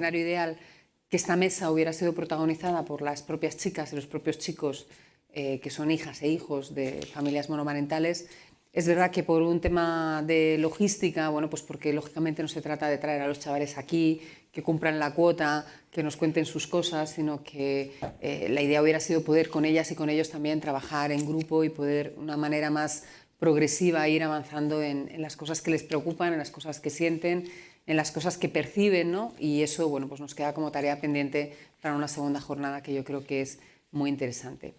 escenario ideal, que esta mesa hubiera sido protagonizada por las propias chicas y los propios chicos que son hijas e hijos de familias monomarentales. Es verdad que por un tema de logística, bueno, pues porque lógicamente no se trata de traer a los chavales aquí, que cumplan la cuota, que nos cuenten sus cosas, sino que la idea hubiera sido poder con ellas y con ellos también trabajar en grupo y poder de una manera más progresiva ir avanzando en las cosas que les preocupan, en las cosas que sienten, en las cosas que perciben, ¿no? Y eso, bueno, pues nos queda como tarea pendiente para una segunda jornada que yo creo que es muy interesante.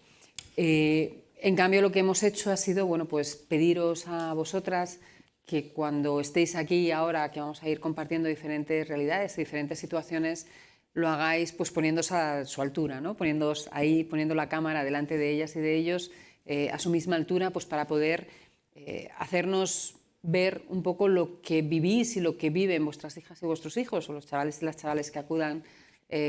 En cambio, lo que hemos hecho ha sido, bueno, pues pediros a vosotras que cuando estéis aquí ahora, que vamos a ir compartiendo diferentes realidades, diferentes situaciones, lo hagáis pues poniéndose a su altura, ¿no? Poniéndoos ahí, poniendo la cámara delante de ellas y de ellos a su misma altura, pues para poder hacernos ver un poco lo que vivís y lo que viven vuestras hijas y vuestros hijos, o los chavales y las chavales que acudan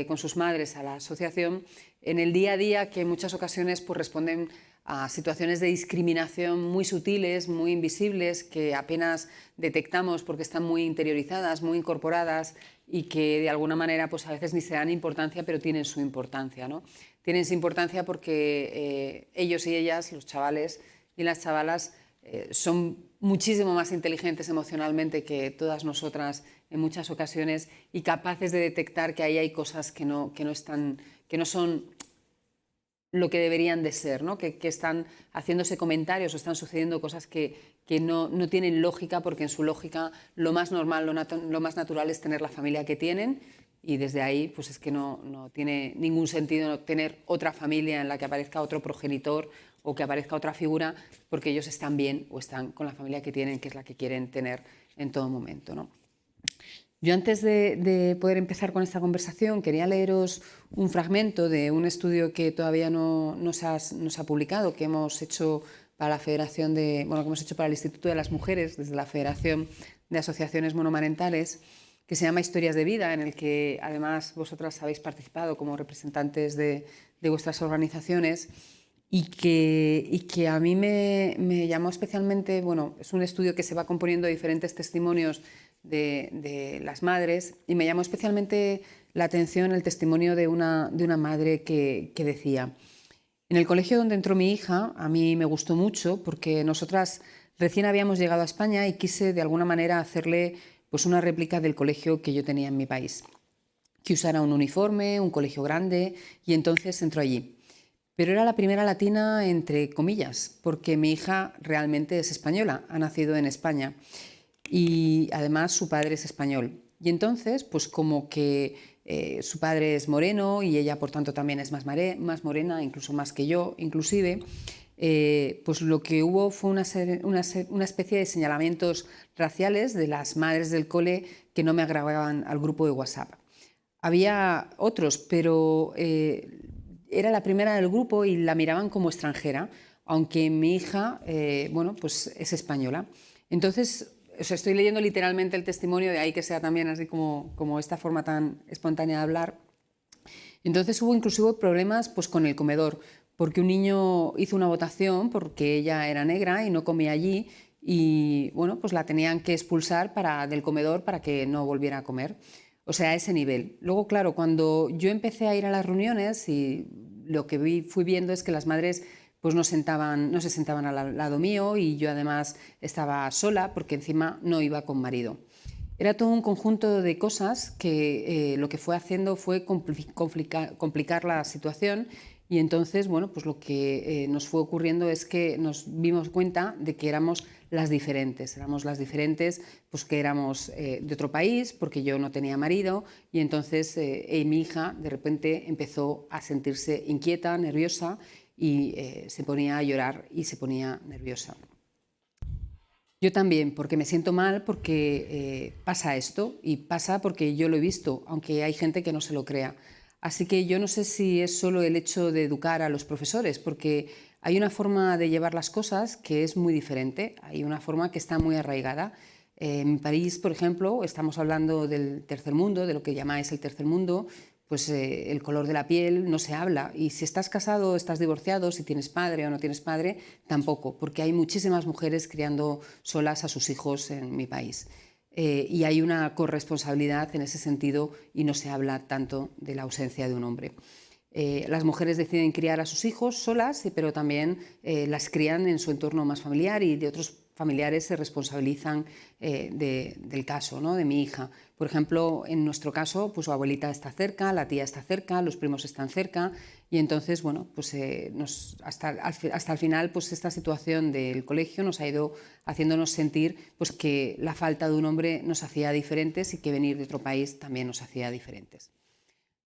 con sus madres a la asociación, en el día a día, que en muchas ocasiones pues, responden a situaciones de discriminación muy sutiles, muy invisibles, que apenas detectamos porque están muy interiorizadas, muy incorporadas y que de alguna manera pues, a veces ni se dan importancia, pero tienen su importancia, ¿no? Tienen su importancia porque ellos y ellas, los chavales y las chavalas, son muchísimo más inteligentes emocionalmente que todas nosotras en muchas ocasiones y capaces de detectar que ahí hay cosas que no son lo que deberían de ser, ¿no? Que están haciéndose comentarios o están sucediendo cosas que no tienen lógica, porque en su lógica lo más normal, lo más natural es tener la familia que tienen, y desde ahí pues es que no tiene ningún sentido tener otra familia en la que aparezca otro progenitor o que aparezca otra figura, porque ellos están bien o están con la familia que tienen, que es la que quieren tener en todo momento, ¿no? Yo antes de poder empezar con esta conversación quería leeros un fragmento de un estudio que todavía no se ha publicado, que hemos hecho para la Federación que hemos hecho para el Instituto de las Mujeres desde la Federación de Asociaciones Monomarentales, que se llama Historias de Vida, en el que además vosotras habéis participado como representantes de vuestras organizaciones. Y que a mí me llamó especialmente, bueno, es un estudio que se va componiendo de diferentes testimonios de las madres, y me llamó especialmente la atención el testimonio de una madre que decía: en el colegio donde entró mi hija, a mí me gustó mucho porque nosotras recién habíamos llegado a España y quise de alguna manera hacerle pues una réplica del colegio que yo tenía en mi país, que usara un uniforme, un colegio grande, y entonces entró allí. Pero era la primera latina, entre comillas, porque mi hija realmente es española, ha nacido en España y además su padre es español. Y entonces, pues como que su padre es moreno y ella por tanto también es más morena, incluso más que yo, inclusive, pues lo que hubo fue una especie de señalamientos raciales de las madres del cole que no me agregaban al grupo de WhatsApp. Había otros, pero era la primera del grupo y la miraban como extranjera, aunque mi hija, bueno, pues es española. Entonces, o sea, estoy leyendo literalmente el testimonio, de ahí que sea también así como esta forma tan espontánea de hablar. Entonces hubo inclusive problemas pues, con el comedor, porque un niño hizo una votación porque ella era negra y no comía allí, y bueno, pues la tenían que expulsar del comedor para que no volviera a comer. O sea, a ese nivel. Luego, claro, cuando yo empecé a ir a las reuniones, y lo que fui viendo es que las madres pues no se sentaban al lado mío, y yo además estaba sola porque encima no iba con marido. Era todo un conjunto de cosas que lo que fue haciendo fue complicar la situación, y entonces, bueno, pues lo que nos fue ocurriendo es que nos dimos cuenta de que éramos las diferentes, pues que éramos de otro país, porque yo no tenía marido, y entonces mi hija de repente empezó a sentirse inquieta, nerviosa, y se ponía a llorar y se ponía nerviosa. Yo también, porque me siento mal, porque pasa esto, y pasa porque yo lo he visto, aunque hay gente que no se lo crea. Así que yo no sé si es solo el hecho de educar a los profesores, porque hay una forma de llevar las cosas que es muy diferente, hay una forma que está muy arraigada. En París, por ejemplo, estamos hablando del tercer mundo, de lo que llamáis el tercer mundo, pues el color de la piel no se habla, y si estás casado o estás divorciado, si tienes padre o no tienes padre, tampoco, porque hay muchísimas mujeres criando solas a sus hijos en mi país. y hay una corresponsabilidad en ese sentido y no se habla tanto de la ausencia de un hombre. Las mujeres deciden criar a sus hijos solas, pero también las crían en su entorno más familiar y de otros familiares se responsabilizan del caso, ¿no? De mi hija. Por ejemplo, en nuestro caso, pues su abuelita está cerca, la tía está cerca, los primos están cerca y entonces, bueno, pues hasta el final, pues esta situación del colegio nos ha ido haciéndonos sentir pues que la falta de un hombre nos hacía diferentes y que venir de otro país también nos hacía diferentes.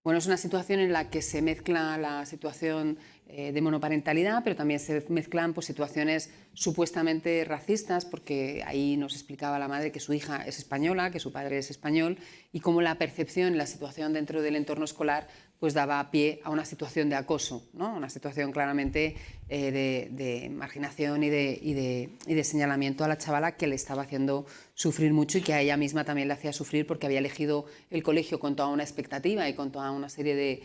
Bueno, es una situación en la que se mezcla la situación de monoparentalidad, pero también se mezclan pues, situaciones supuestamente racistas, porque ahí nos explicaba la madre que su hija es española, que su padre es español, y cómo la percepción, la situación dentro del entorno escolar pues daba pie a una situación de acoso, ¿no? Una situación claramente de marginación y de señalamiento a la chavala que le estaba haciendo sufrir mucho y que a ella misma también le hacía sufrir porque había elegido el colegio con toda una expectativa y con toda una serie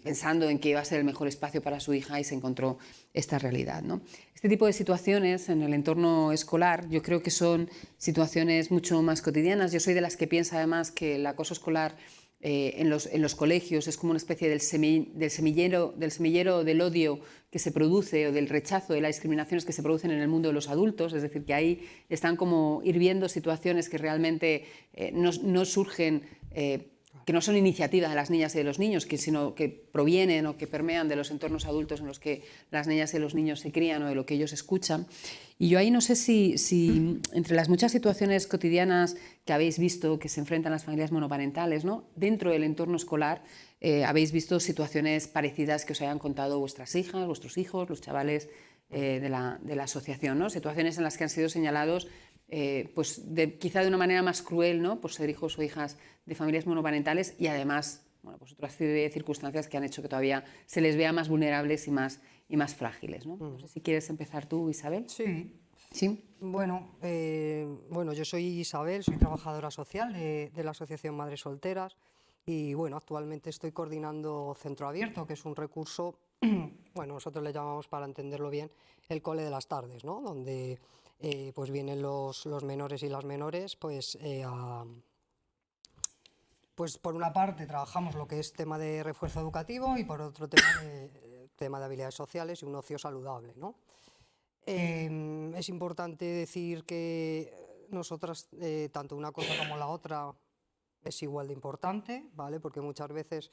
pensando en que iba a ser el mejor espacio para su hija y se encontró esta realidad, ¿no? Este tipo de situaciones en el entorno escolar yo creo que son situaciones mucho más cotidianas. Yo soy de las que piensa además que el acoso escolar en los colegios es como una especie del semillero del odio que se produce o del rechazo de las discriminaciones que se producen en el mundo de los adultos, es decir, que ahí están como hirviendo situaciones que realmente no surgen, que no son iniciativas de las niñas y de los niños, sino que provienen o que permean de los entornos adultos en los que las niñas y los niños se crían o de lo que ellos escuchan. Y yo ahí no sé si entre las muchas situaciones cotidianas que habéis visto que se enfrentan las familias monoparentales, ¿no? Dentro del entorno escolar, habéis visto situaciones parecidas que os hayan contado vuestras hijas, vuestros hijos, los chavales de la asociación, ¿no? Situaciones en las que han sido señalados pues quizá de una manera más cruel, ¿no? Por ser hijos o hijas de familias monoparentales y además, bueno, pues otra serie de circunstancias que han hecho que todavía se les vea más vulnerables y más frágiles, ¿no? No sé si quieres empezar tú, Isabel. Sí. Sí. Bueno, yo soy Isabel, soy trabajadora social de la Asociación Madres Solteras y bueno, actualmente estoy coordinando Centro Abierto, que es un recurso, bueno, nosotros le llamamos, para entenderlo bien, el cole de las tardes, ¿no? Donde pues vienen los menores y las menores pues por una parte trabajamos lo que es tema de refuerzo educativo y por otro tema de habilidades sociales y un ocio saludable, ¿no? Es importante decir que nosotras, tanto una cosa como la otra, es igual de importante, ¿vale? Porque muchas veces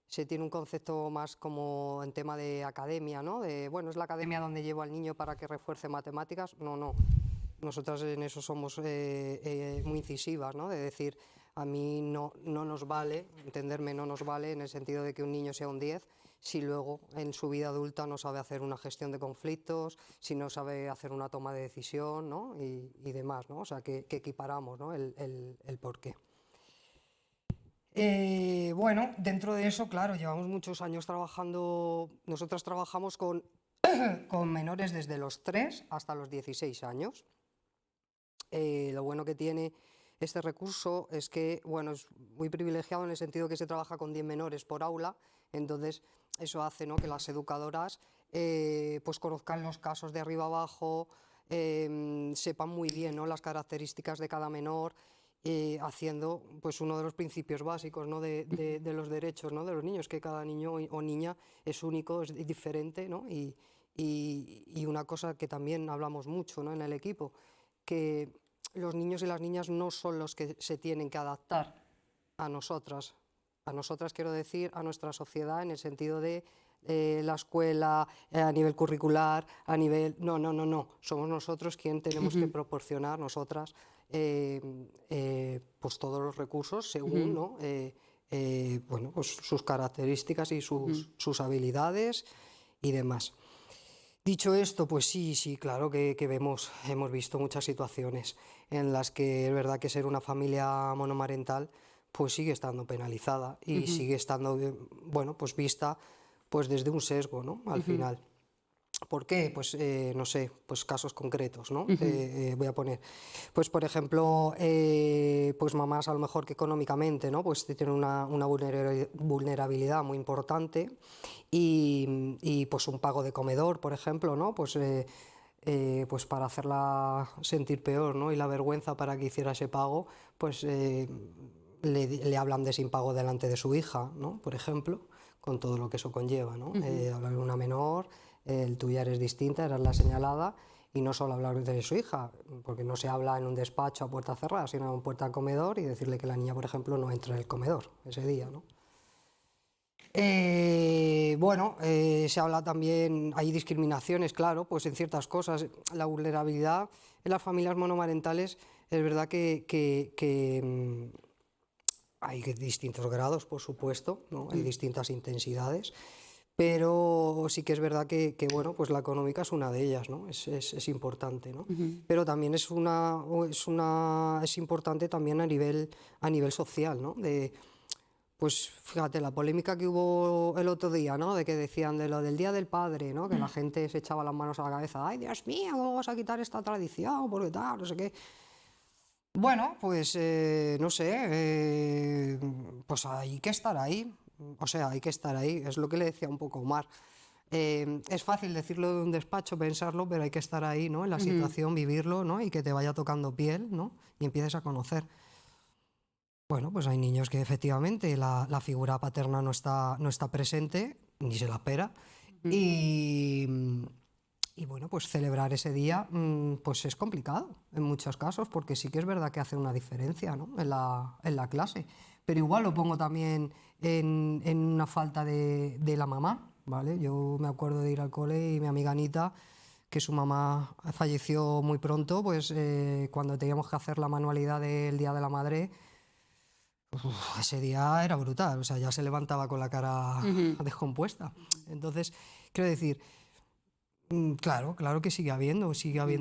se tiene un concepto más como en tema de academia, ¿no? Bueno, es la academia donde llevo al niño para que refuerce matemáticas. No, no. Nosotras en eso somos muy incisivas, ¿no? De decir, a mí no nos vale, entenderme, no nos vale en el sentido de que un niño sea un 10 si luego en su vida adulta no sabe hacer una gestión de conflictos, si no sabe hacer una toma de decisión, ¿no? y demás, ¿no? O sea, que equiparamos, ¿no? el porqué. Bueno, dentro de eso, claro, llevamos muchos años trabajando, nosotras trabajamos con menores desde los 3 hasta los 16 años. Lo bueno que tiene este recurso es que, bueno, es muy privilegiado en el sentido que se trabaja con 10 menores por aula, entonces eso hace, ¿no?, que las educadoras pues conozcan los casos de arriba abajo, sepan muy bien, ¿no?, las características de cada menor, haciendo pues uno de los principios básicos, ¿no?, de los derechos, ¿no?, de los niños, que cada niño o niña es único, es diferente, ¿no? Y una cosa que también hablamos mucho, ¿no?, en el equipo, que los niños y las niñas no son los que se tienen que adaptar a nosotras. A nosotras quiero decir a nuestra sociedad en el sentido de la escuela, a nivel curricular, a nivel... No. Somos nosotros quienes tenemos que proporcionar, nosotras, pues todos los recursos según, ¿no?, bueno, pues sus características y sus habilidades y demás. Dicho esto, pues sí, claro que hemos visto muchas situaciones en las que es verdad que ser una familia monomarental pues sigue estando penalizada y sigue estando, bueno, pues vista pues desde un sesgo, ¿no?, al final. ¿Por qué? Pues no sé, pues casos concretos, ¿no? Voy a poner, pues por ejemplo, pues mamás a lo mejor que económicamente, ¿no?, pues tienen una vulnerabilidad muy importante y pues un pago de comedor, por ejemplo, ¿no?, pues pues para hacerla sentir peor, ¿no? Y la vergüenza para que hiciera ese pago, pues le hablan de ese impago delante de su hija, ¿no? Por ejemplo, con todo lo que eso conlleva, ¿no? Hablar de una menor, tú ya eres distinta, eres la señalada, y no solo hablar de su hija, porque no se habla en un despacho a puerta cerrada, sino en puerta al comedor y decirle que la niña, por ejemplo, no entra en el comedor ese día, ¿no? Bueno, se habla también, hay discriminaciones, claro, pues en ciertas cosas. La vulnerabilidad en las familias monomarentales es verdad que hay distintos grados, por supuesto, ¿no? Hay distintas intensidades, pero sí que es verdad bueno, pues la económica es una de ellas, ¿no? Es importante, ¿no? Pero también es importante también a nivel social, ¿no? Pues fíjate, la polémica que hubo el otro día, ¿no? De que decían de lo del Día del Padre, ¿no? Que la gente se echaba las manos a la cabeza, ¡ay, Dios mío, cómo vamos a quitar esta tradición! Porque tal, no sé qué. Bueno, pues no sé, pues hay que estar ahí, o sea, hay que estar ahí, es lo que le decía un poco Omar. Es fácil decirlo de un despacho, pensarlo, pero hay que estar ahí, ¿no? En la situación, vivirlo, ¿no? Y que te vaya tocando piel, ¿no? Y empieces a conocer. Bueno, pues hay niños que efectivamente la figura paterna no está presente, ni se la espera, y bueno, pues celebrar ese día pues es complicado en muchos casos, porque sí que es verdad que hace una diferencia, ¿no? en la clase, pero igual lo pongo también en una falta de la mamá, ¿vale? Yo me acuerdo de ir al cole y mi amiga Anita, que su mamá falleció muy pronto, pues cuando teníamos que hacer la manualidad del Día de la Madre, ese día era brutal, o sea, ya se levantaba con la cara descompuesta. Entonces, quiero decir, claro que sigue habiendo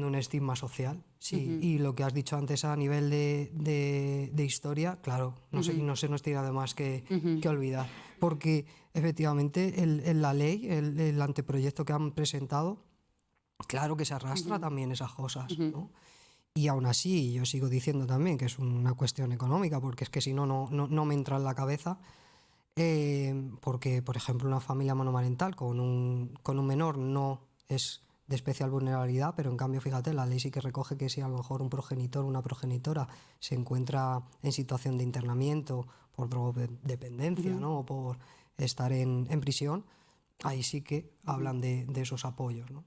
un estigma social, sí, y lo que has dicho antes a nivel de historia, claro, no se nos tiene además que olvidar, porque efectivamente la ley, el anteproyecto que han presentado, claro que se arrastra también esas cosas, ¿no? Y aún así, yo sigo diciendo también que es una cuestión económica, porque es que si no, no me entra en la cabeza, porque, por ejemplo, una familia monomarental con un menor no es de especial vulnerabilidad, pero en cambio, fíjate, la ley sí que recoge que si a lo mejor un progenitor o una progenitora se encuentra en situación de internamiento por drogodependencia, ¿no? O por estar en prisión, ahí sí que hablan de esos apoyos, ¿no?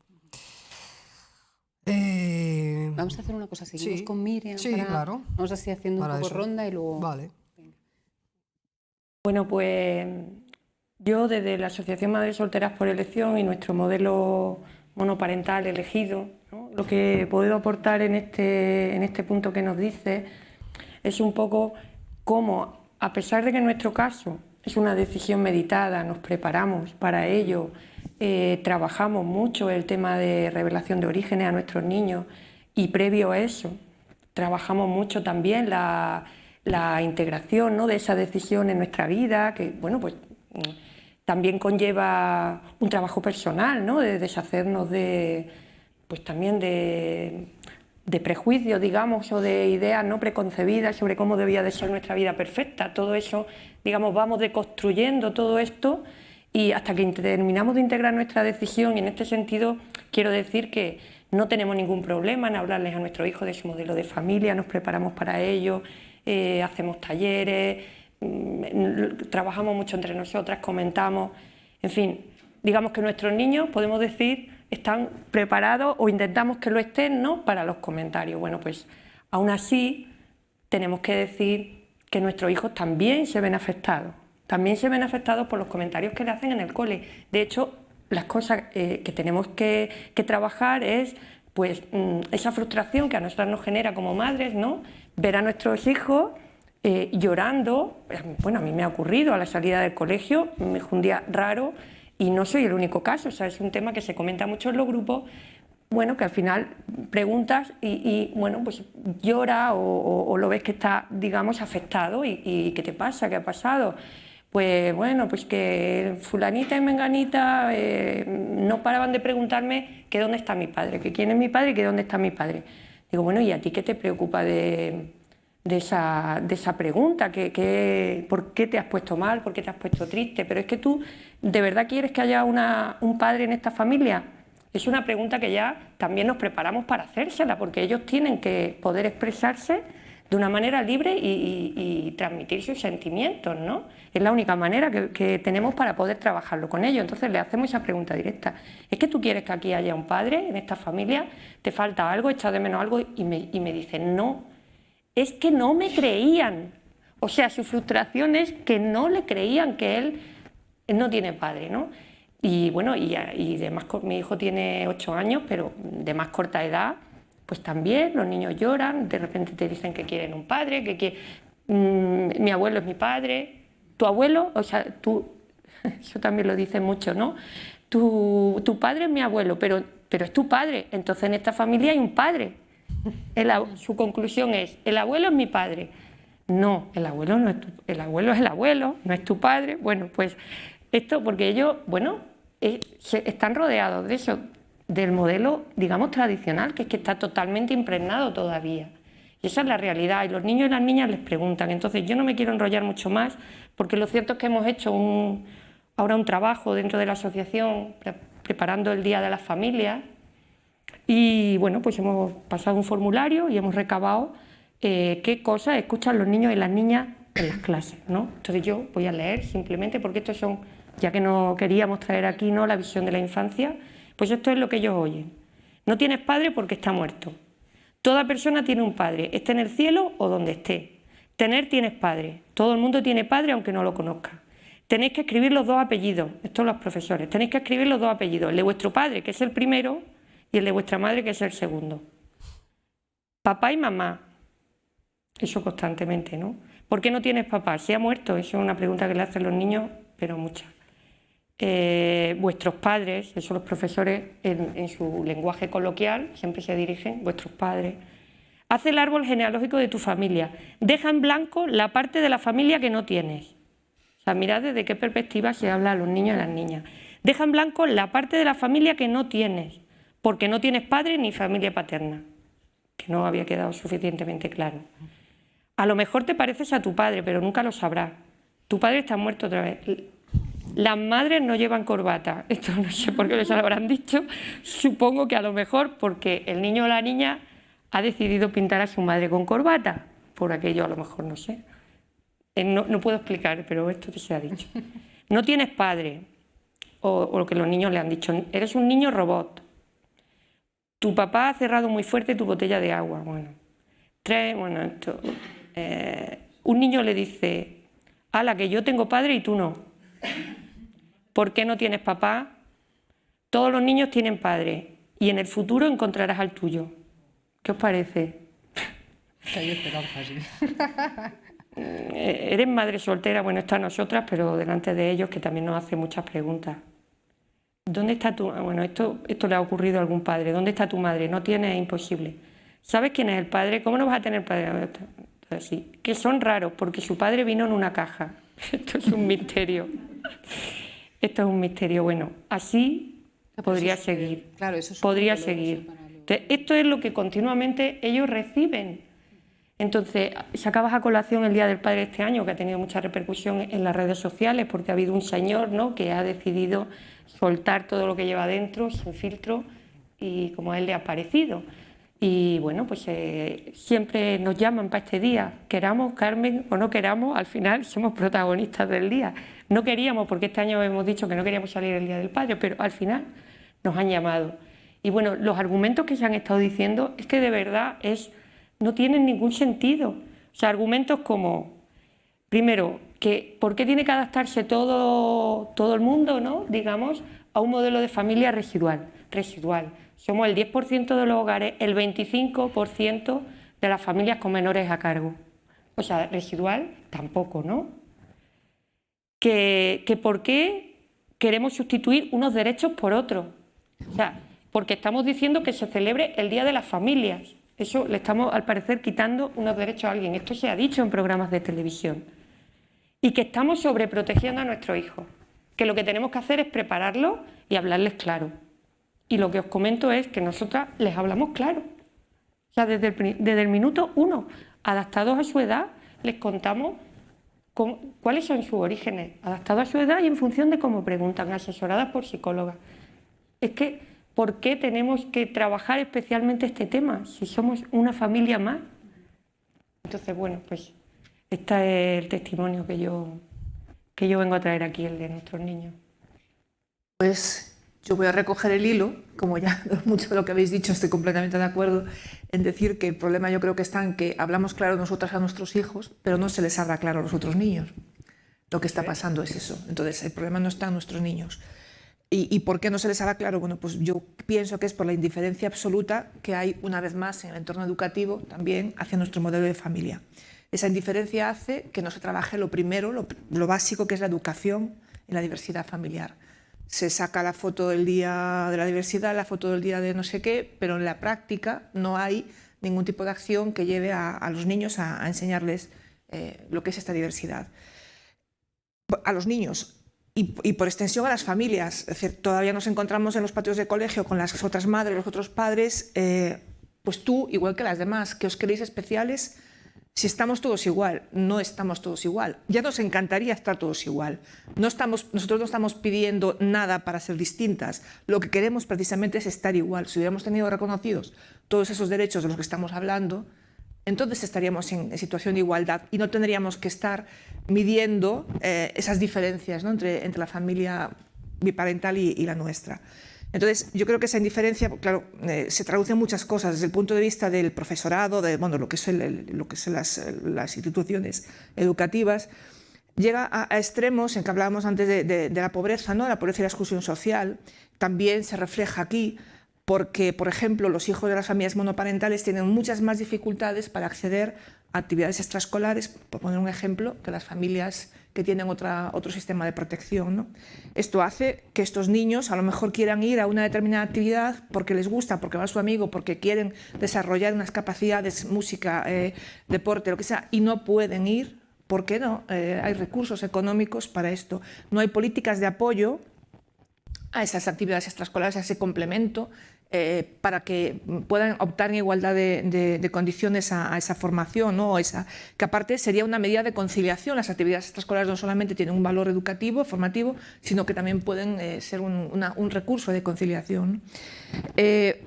Vamos a hacer una cosa, seguimos Sí, con Miriam, sí, claro. vamos así haciendo un Para poco eso. ronda y luego... Vale. Bueno, pues yo desde la Asociación Madres Solteras por Elección y nuestro modelo monoparental elegido, ¿no? Lo que puedo aportar en este punto que nos dice es un poco cómo, a pesar de que en nuestro caso es una decisión meditada, nos preparamos para ello, trabajamos mucho el tema de revelación de orígenes a nuestros niños y previo a eso trabajamos mucho también la integración, ¿no? de esa decisión en nuestra vida, que bueno, pues también conlleva un trabajo personal, ¿no? de deshacernos pues también de prejuicios, digamos, o de ideas no preconcebidas sobre cómo debía de ser nuestra vida perfecta. Todo eso, digamos, vamos deconstruyendo todo esto y hasta que terminamos de integrar nuestra decisión, y en este sentido quiero decir que no tenemos ningún problema en hablarles a nuestros hijos de su modelo de familia, nos preparamos para ello, hacemos talleres, trabajamos mucho entre nosotras, comentamos, en fin, digamos que nuestros niños, podemos decir, están preparados o intentamos que lo estén, ¿no? para los comentarios. Bueno, pues aún así tenemos que decir que nuestros hijos también se ven afectados por los comentarios que le hacen en el cole. De hecho, las cosas que tenemos que trabajar es pues esa frustración que a nosotras nos genera como madres, ¿no? Ver a nuestros hijos llorando. Bueno, a mí me ha ocurrido a la salida del colegio, fue un día raro y no soy el único caso, o sea, es un tema que se comenta mucho en los grupos, bueno, que al final preguntas y bueno, pues llora o lo ves que está, digamos, afectado y ¿qué te pasa? ¿Qué ha pasado? Pues bueno, pues que fulanita y menganita no paraban de preguntarme que dónde está mi padre, que quién es mi padre y que dónde está mi padre. Digo, bueno, ¿y a ti qué te preocupa de esa pregunta? ¿Por qué te has puesto mal? ¿Por qué te has puesto triste? Pero es que tú, ¿de verdad quieres que haya un padre en esta familia? Es una pregunta que ya también nos preparamos para hacérsela, porque ellos tienen que poder expresarse de una manera libre y transmitir sus sentimientos, ¿no? Es la única manera que tenemos para poder trabajarlo con ellos. Entonces le hacemos esa pregunta directa. ¿Es que tú quieres que aquí haya un padre en esta familia? ¿Te falta algo? ¿Echas de menos algo? Y me dicen, no, es que no me creían. O sea, su frustración es que no le creían que él no tiene padre, ¿no? Y bueno, mi hijo tiene 8 años, pero de más corta edad, pues también los niños lloran, de repente te dicen que quieren un padre, mi abuelo es mi padre, tu abuelo, o sea, eso también lo dicen mucho, ¿no? Tu padre es mi abuelo, pero es tu padre, entonces en esta familia hay un padre. Su conclusión es, el abuelo es mi padre. No, el abuelo no es el abuelo es el abuelo, no es tu padre. Bueno, pues esto porque ellos, bueno, están rodeados de eso, del modelo, digamos, tradicional, que es que está totalmente impregnado todavía. Y esa es la realidad, y los niños y las niñas les preguntan. Entonces yo no me quiero enrollar mucho más, porque lo cierto es que hemos hecho ahora un trabajo dentro de la asociación, preparando el Día de las Familias, y bueno, pues hemos pasado un formulario y hemos recabado qué cosas escuchan los niños y las niñas en las clases, ¿no? Entonces yo voy a leer simplemente, porque estos son, ya que no queríamos traer aquí, ¿no?, la visión de la infancia, pues esto es lo que ellos oyen. No tienes padre porque está muerto. Toda persona tiene un padre, esté en el cielo o donde esté. Tienes padre. Todo el mundo tiene padre aunque no lo conozca. Tenéis que escribir los 2 apellidos, estos los profesores, tenéis que escribir los 2 apellidos, el de vuestro padre, que es el primero, y el de vuestra madre, que es el segundo. Papá y mamá. Eso constantemente, ¿no? ¿Por qué no tienes papá? ¿Se ha muerto? Eso es una pregunta que le hacen los niños, pero muchas. Vuestros padres, eso los profesores en su lenguaje coloquial siempre se dirigen, vuestros padres. Haz el árbol genealógico de tu familia. Deja en blanco la parte de la familia que no tienes. O sea, mirad desde qué perspectiva se habla a los niños y a las niñas. Deja en blanco la parte de la familia que no tienes, porque no tienes padre ni familia paterna, que no había quedado suficientemente claro. A lo mejor te pareces a tu padre, pero nunca lo sabrás. Tu padre está muerto otra vez. Las madres no llevan corbata. Esto no sé por qué les lo habrán dicho. Supongo que a lo mejor porque el niño o la niña ha decidido pintar a su madre con corbata. Por aquello a lo mejor, no sé. No puedo explicar, pero esto que se ha dicho. No tienes padre. O lo que los niños le han dicho. Eres un niño robot. Tu papá ha cerrado muy fuerte tu botella de agua. Un niño le dice, ala, que yo tengo padre y tú no. ¿Por qué no tienes papá? Todos los niños tienen padre y en el futuro encontrarás al tuyo. ¿Qué os parece? Hay esperanza, sí. Eres madre soltera, bueno, está nosotras, pero delante de ellos, que también nos hacen muchas preguntas. ¿Dónde está tu...? Bueno, esto le ha ocurrido a algún padre. ¿Dónde está tu madre? No tienes, es imposible. ¿Sabes quién es el padre? ¿Cómo no vas a tener padre? Así, que son raros, porque su padre vino en una caja. Esto es un misterio. Esto es un misterio. Bueno, así podría seguir. Claro, eso es podría seguir. Entonces, esto es lo que continuamente ellos reciben. Entonces, sacabas a colación el Día del Padre este año, que ha tenido mucha repercusión en las redes sociales, porque ha habido un señor, ¿no?, que ha decidido soltar todo lo que lleva dentro, sin filtro, y como a él le ha parecido. Y bueno, pues siempre nos llaman para este día, queramos, Carmen, o no queramos, al final somos protagonistas del día. No queríamos, porque este año hemos dicho que no queríamos salir el Día del Padre, pero al final nos han llamado. Y bueno, los argumentos que se han estado diciendo es que de verdad no tienen ningún sentido. O sea, argumentos como, primero, que ¿por qué tiene que adaptarse todo el mundo, ¿no?, digamos, a un modelo de familia residual? Somos el 10% de los hogares, el 25% de las familias con menores a cargo. O sea, residual tampoco, ¿no? Que ¿por qué queremos sustituir unos derechos por otros? O sea, porque estamos diciendo que se celebre el Día de las Familias. Eso le estamos, al parecer, quitando unos derechos a alguien. Esto se ha dicho en programas de televisión. Y que estamos sobreprotegiendo a nuestros hijos. Que lo que tenemos que hacer es prepararlos y hablarles claro. Y lo que os comento es que nosotras les hablamos claro. O sea, desde el minuto 1, adaptados a su edad, les contamos cuáles son sus orígenes, adaptados a su edad y en función de cómo preguntan, asesoradas por psicólogas. Es que ¿por qué tenemos que trabajar especialmente este tema si somos una familia más? Entonces, bueno, pues este es el testimonio que yo vengo a traer aquí, el de nuestros niños. Pues yo voy a recoger el hilo, como ya mucho de lo que habéis dicho, estoy completamente de acuerdo en decir que el problema yo creo que está en que hablamos claro nosotras a nuestros hijos, pero no se les habla claro a los otros niños. Lo que está pasando es eso. Entonces, el problema no está en nuestros niños. ¿Y por qué no se les habla claro? Bueno, pues yo pienso que es por la indiferencia absoluta que hay, una vez más, en el entorno educativo también hacia nuestro modelo de familia. Esa indiferencia hace que no se trabaje lo primero, lo básico, que es la educación en la diversidad familiar. Se saca la foto del día de la diversidad, la foto del día de no sé qué, pero en la práctica no hay ningún tipo de acción que lleve a los niños a enseñarles lo que es esta diversidad. A los niños y por extensión a las familias. Es decir, todavía nos encontramos en los patios de colegio con las otras madres, los otros padres, pues tú, igual que las demás, que os queréis especiales, si estamos todos igual. No estamos todos igual. Ya nos encantaría estar todos igual. Nosotros no estamos pidiendo nada para ser distintas. Lo que queremos precisamente es estar igual. Si hubiéramos tenido reconocidos todos esos derechos de los que estamos hablando, entonces estaríamos en situación de igualdad y no tendríamos que estar midiendo esas diferencias, ¿no? entre la familia biparental y la nuestra. Entonces, yo creo que esa indiferencia, claro, se traduce en muchas cosas, desde el punto de vista del profesorado, de bueno, lo que son las instituciones educativas, llega a extremos en que hablábamos antes de la pobreza, ¿no? La pobreza y la exclusión social, también se refleja aquí, porque, por ejemplo, los hijos de las familias monoparentales tienen muchas más dificultades para acceder a actividades extraescolares, por poner un ejemplo, que las familias que tienen otro sistema de protección, ¿no? Esto hace que estos niños a lo mejor quieran ir a una determinada actividad porque les gusta, porque va su amigo, porque quieren desarrollar unas capacidades, música, deporte, lo que sea, y no pueden ir. ¿Por qué no? Hay recursos económicos para esto. No hay políticas de apoyo a esas actividades extraescolares, a ese complemento, para que puedan optar en igualdad de condiciones a esa formación, ¿no? Que aparte sería una medida de conciliación. Las actividades extraescolares no solamente tienen un valor educativo, formativo, sino que también pueden ser un recurso de conciliación.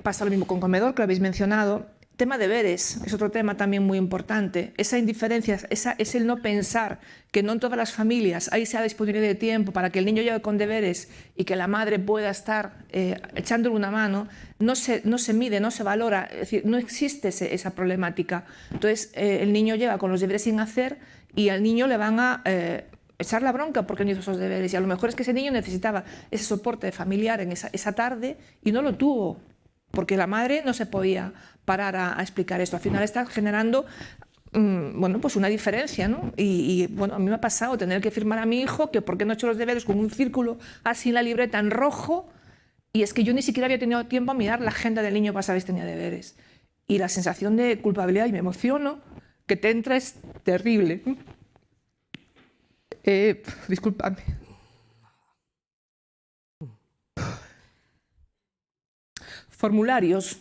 Pasa lo mismo con comedor, que lo habéis mencionado. Tema deberes es otro tema también muy importante. Esa indiferencia, es el no pensar que no en todas las familias hay esa disponibilidad de tiempo para que el niño llegue con deberes y que la madre pueda estar echándole una mano. No se mide, no se valora, es decir, no existe esa problemática. Entonces, el niño llega con los deberes sin hacer y al niño le van a echar la bronca porque no hizo esos deberes. Y a lo mejor es que ese niño necesitaba ese soporte familiar en esa tarde y no lo tuvo, porque la madre no se podía parar a explicar esto. Al final está generando bueno, pues una diferencia, ¿no? Y bueno, a mí me ha pasado tener que firmar a mi hijo que por qué no ha hecho los deberes con un círculo así en la libreta en rojo, y es que yo ni siquiera había tenido tiempo a mirar la agenda del niño para saber si tenía deberes. Y la sensación de culpabilidad, y me emociono, que te entra es terrible. Disculpadme. Formularios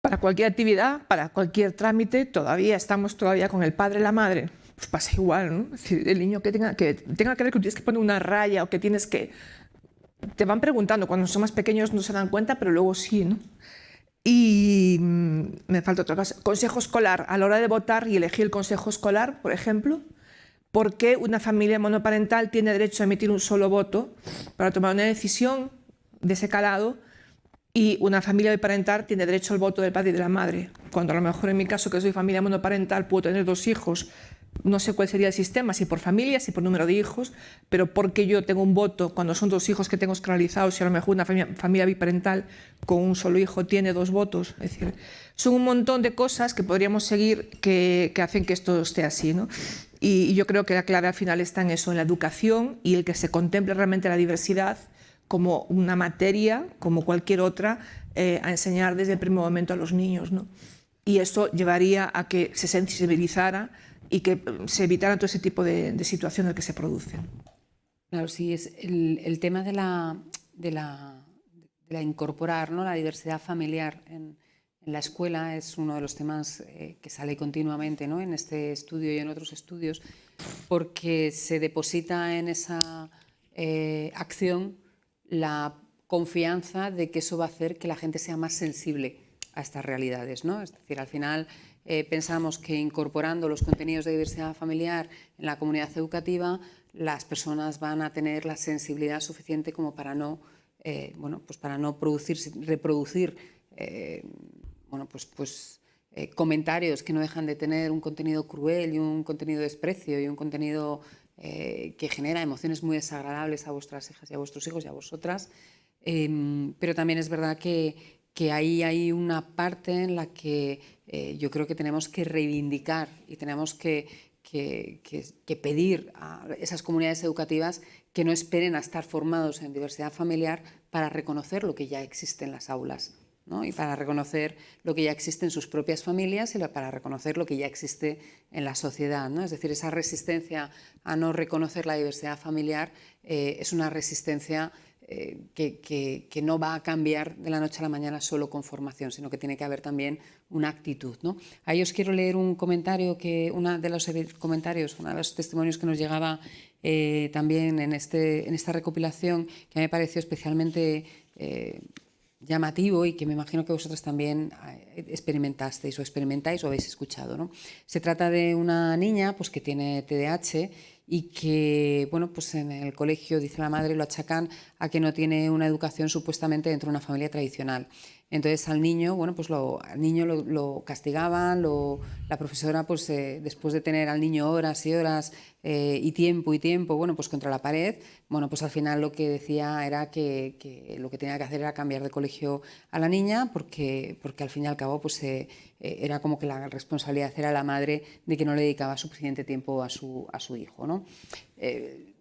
para cualquier actividad, para cualquier trámite, estamos todavía con el padre y la madre. Pues pasa igual, ¿no? Es decir, el niño que tenga que ver que tienes que poner una raya o que tienes que... Te van preguntando, cuando son más pequeños no se dan cuenta, pero luego sí, ¿no? Y me falta otra cosa. Consejo escolar. A la hora de votar y elegir el consejo escolar, por ejemplo, ¿por qué una familia monoparental tiene derecho a emitir un solo voto para tomar una decisión de ese calado y una familia biparental tiene derecho al voto del padre y de la madre? Cuando a lo mejor en mi caso, que soy familia monoparental, puedo tener 2 hijos, no sé cuál sería el sistema, si por familia, si por número de hijos, pero porque yo tengo un voto cuando son 2 hijos que tengo escolarizados y a lo mejor una familia biparental con un solo hijo tiene 2 votos. Es decir, son un montón de cosas que podríamos seguir que hacen que esto esté así, ¿no? Y yo creo que la clave al final está en eso, en la educación y el que se contemple realmente la diversidad como una materia, como cualquier otra, a enseñar desde el primer momento a los niños, ¿no? Y eso llevaría a que se sensibilizara y que se evitara todo ese tipo de situaciones que se producen. Claro, sí, es el tema de la incorporar, ¿no?, la diversidad familiar en la escuela es uno de los temas que sale continuamente, ¿no?, en este estudio y en otros estudios, porque se deposita en esa acción la confianza de que eso va a hacer que la gente sea más sensible a estas realidades, ¿no? Es decir, al final pensamos que incorporando los contenidos de diversidad familiar en la comunidad educativa, las personas van a tener la sensibilidad suficiente como para no, pues para no reproducir comentarios que no dejan de tener un contenido cruel y un contenido de desprecio y un contenido que genera emociones muy desagradables a vuestras hijas y a vuestros hijos y a vosotras. Pero también es verdad que ahí hay una parte en la que yo creo que tenemos que reivindicar y tenemos que pedir a esas comunidades educativas que no esperen a estar formados en diversidad familiar para reconocer lo que ya existe en las aulas, ¿no? Y para reconocer lo que ya existe en sus propias familias y para reconocer lo que ya existe en la sociedad, ¿no? Es decir, esa resistencia a no reconocer la diversidad familiar es una resistencia que no va a cambiar de la noche a la mañana solo con formación, sino que tiene que haber también una actitud, ¿no? Ahí os quiero leer un comentario, uno de los testimonios que nos llegaba también en esta recopilación, que me pareció especialmente llamativo y que me imagino que vosotros también experimentasteis o experimentáis o habéis escuchado, ¿no? Se trata de una niña pues, que tiene TDAH y que, bueno, pues en el colegio, dice la madre, lo achacan a que no tiene una educación supuestamente dentro de una familia tradicional. Entonces al niño, bueno, pues al niño lo castigaban, la profesora, pues después de tener al niño horas y horas y tiempo, bueno, pues contra la pared, bueno, pues al final lo que decía era que lo que tenía que hacer era cambiar de colegio a la niña porque al fin y al cabo pues era como que la responsabilidad era la madre de que no le dedicaba suficiente tiempo a su hijo, ¿no?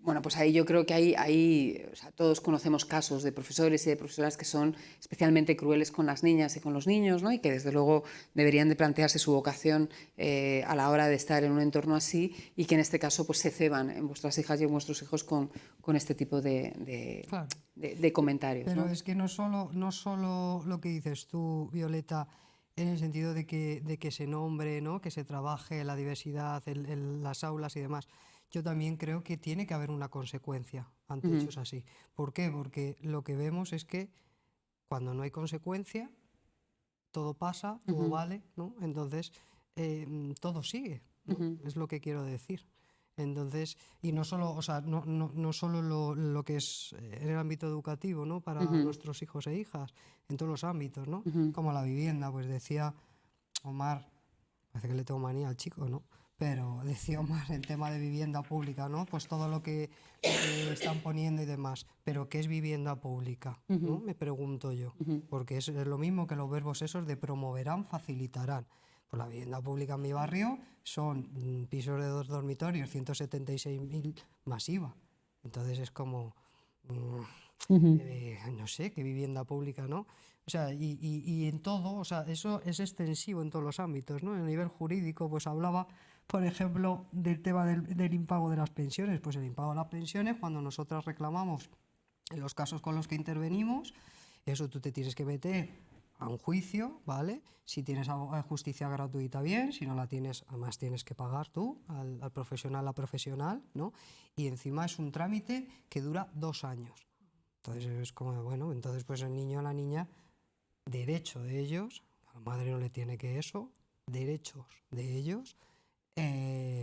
Bueno, pues ahí yo creo que o sea, todos conocemos casos de profesores y de profesoras que son especialmente crueles con las niñas y con los niños, ¿no? Y que desde luego deberían de plantearse su vocación a la hora de estar en un entorno así y que en este caso pues se ceban en vuestras hijas y en vuestros hijos con este tipo Claro. de comentarios, Pero ¿no? es que no solo lo que dices tú, Violeta, en el sentido de que se nombre, ¿no? Que se trabaje la diversidad en las aulas y demás. Yo también creo que tiene que haber una consecuencia ante hechos así. ¿Por qué? Porque lo que vemos es que cuando no hay consecuencia, todo pasa, todo vale, ¿no? Entonces, todo sigue, ¿no? Es lo que quiero decir. Entonces, y no solo, o sea, no solo lo que es en el ámbito educativo, ¿no? Para nuestros hijos e hijas, en todos los ámbitos, ¿no? Como la vivienda, pues decía Omar, parece que le tengo manía al chico, ¿no? Pero decía Omar el tema de vivienda pública, ¿no? Pues todo lo que están poniendo y demás. Pero ¿qué es vivienda pública? ¿No? Me pregunto yo. Porque es lo mismo que los verbos esos de promoverán, facilitarán. Pues la vivienda pública en mi barrio son pisos de 2 dormitorios, 176.000 masiva. Entonces es como, no sé, qué vivienda pública, ¿no? O sea, y en todo, o sea, eso es extensivo en todos los ámbitos, ¿no? A nivel jurídico, pues hablaba, por ejemplo, del tema del impago de las pensiones. Pues el impago de las pensiones, cuando nosotras reclamamos en los casos con los que intervenimos, eso tú te tienes que meter a un juicio, ¿vale? Si tienes justicia gratuita, bien, si no la tienes, además tienes que pagar tú al profesional, la profesional, ¿no? Y encima es un trámite que dura 2 años. Entonces es como, bueno, entonces pues el niño o la niña, derecho de ellos, a la madre no le tiene que eso, derechos de ellos,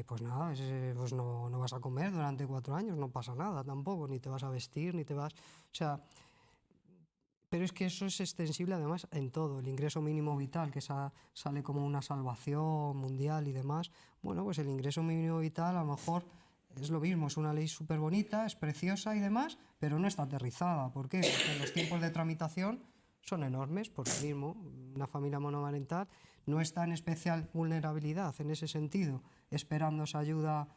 pues nada, pues no vas a comer durante 4 años, no pasa nada tampoco, ni te vas a vestir, ni te vas, o sea, pero es que eso es extensible además en todo, el ingreso mínimo vital, que sale como una salvación mundial y demás. Bueno, pues el ingreso mínimo vital a lo mejor es lo mismo, es una ley súper bonita, es preciosa y demás, pero no está aterrizada. ¿Por qué? Porque los tiempos de tramitación son enormes, por lo mismo, una familia monomarental no está en especial vulnerabilidad en ese sentido, esperando esa ayuda.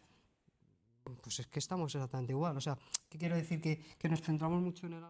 Pues es que estamos exactamente igual. O sea, ¿qué quiero decir? Que nos centramos mucho en el